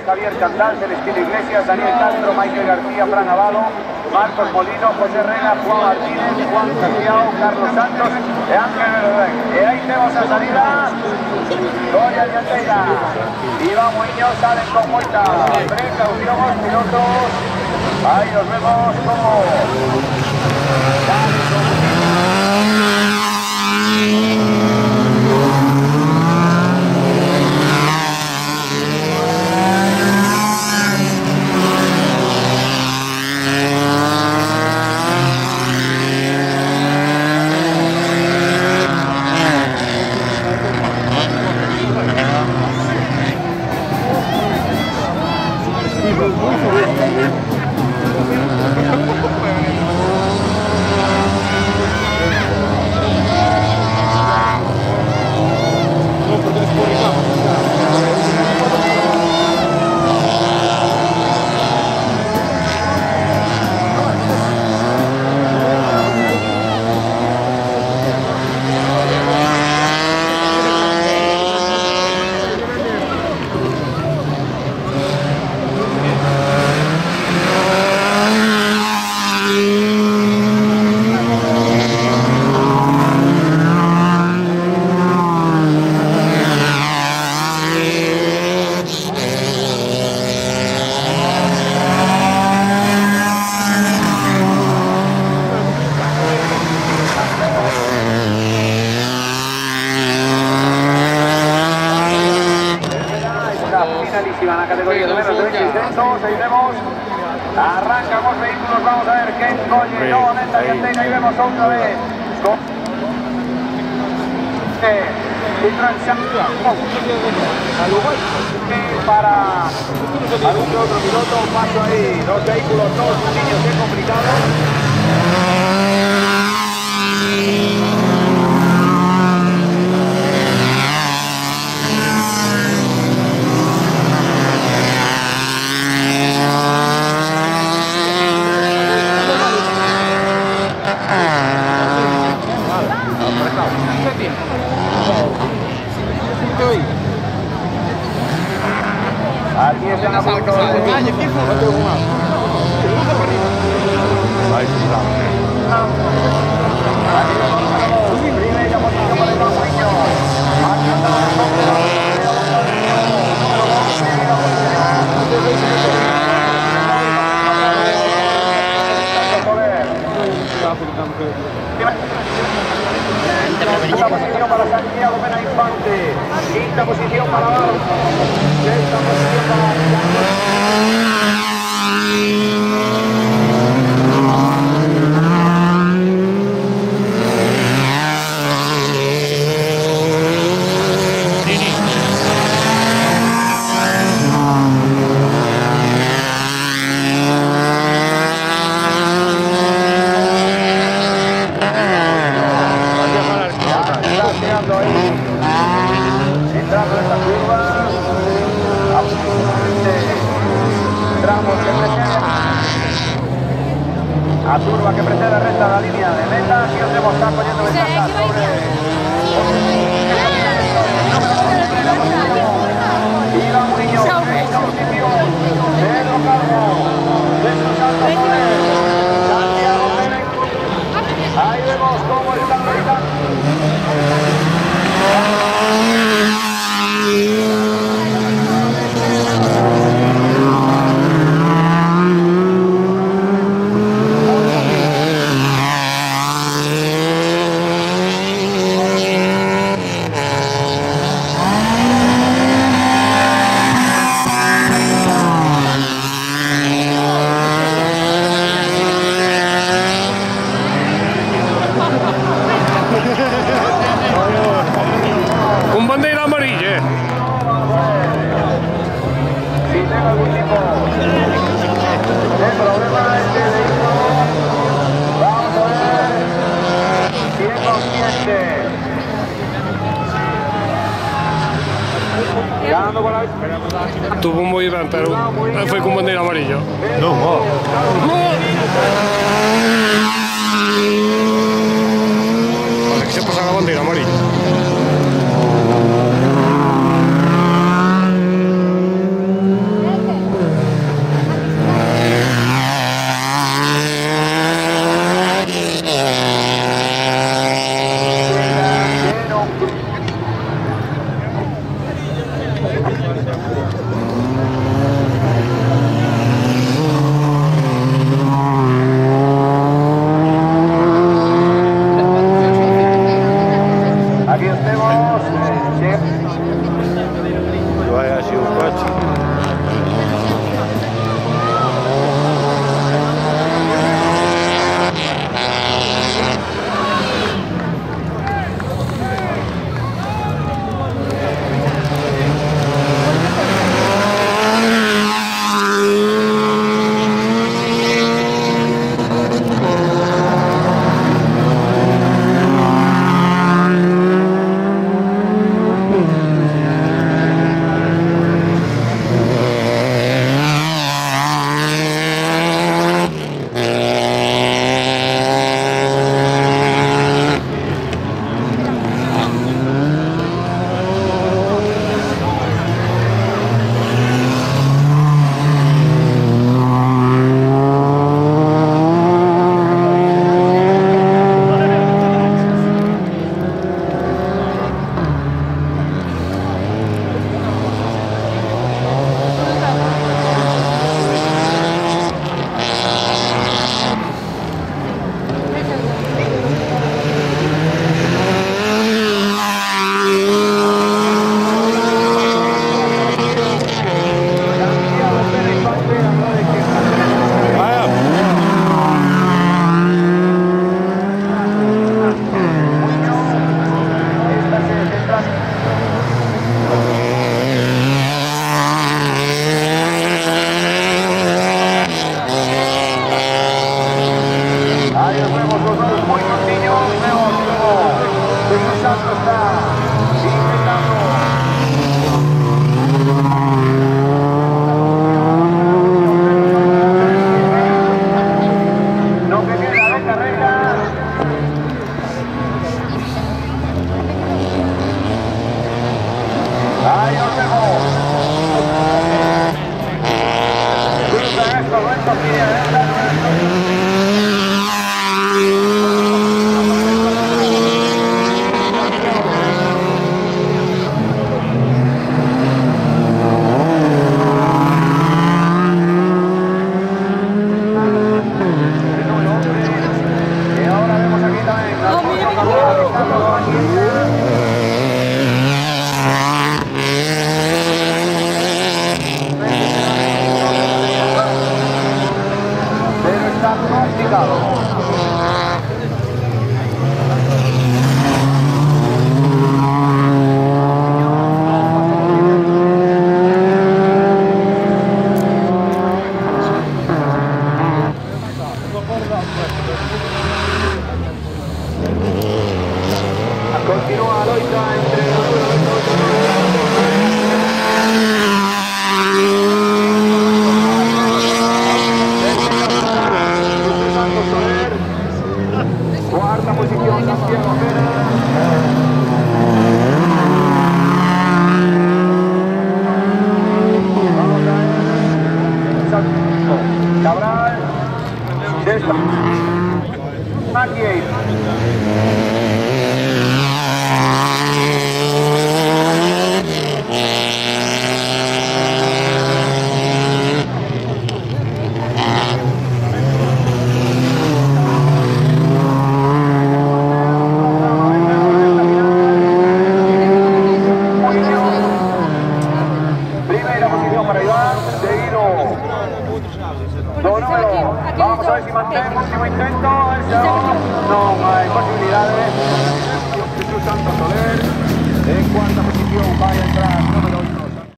Javier Candal, Celestino Iglesias, Daniel Castro, Michael García, Fran Avalo, Marcos Molino, José Rena, Juan Martínez, Juan Santiago, Carlos Santos, Ángel Verdec. Y ahí tenemos a salida Gloria Dianteira. Iván Muñoz salen con vuelta. Precaución los pilotos. Ahí los vemos como finalísima la categoría de menos de 20 intensos. Ahí vemos, arrancamos vehículos, vamos a ver Ken Colle, nuevamente Dianteira, ahí vemos otra vez para algún que otro piloto, paso ahí, dos vehículos, dos niños bien complicados. Aquí están a punto de... Primera posición para Iván Muñoz. Quinta posición para Santiago Mena Infante. Quinta posición para Val. Sexta posición para... entrando en esta curva, absolutamente tramos que preceden a curva que precede recta la línea de meta. Aquí os debo estar poniendo ventaja sobre Iván Muñoz, sexta posición, Pedro Calvo, destrozando sobre Santiago Mena. Ahí vemos cómo están gritando. Con bandera amarilla. Si tengo algún tipo de problema este vehículo, vamos a ver si es consciente. Ganando con la... Tuvo un movimiento, pero fue con bandera amarilla. No, Vale, que se pasa la bandera amarilla. Mackie. Para Iván, seguido. Vamos a ver si mantiene el último intento. No hay posibilidades. Jesús Santos Soler en cuarta posición va a entrar.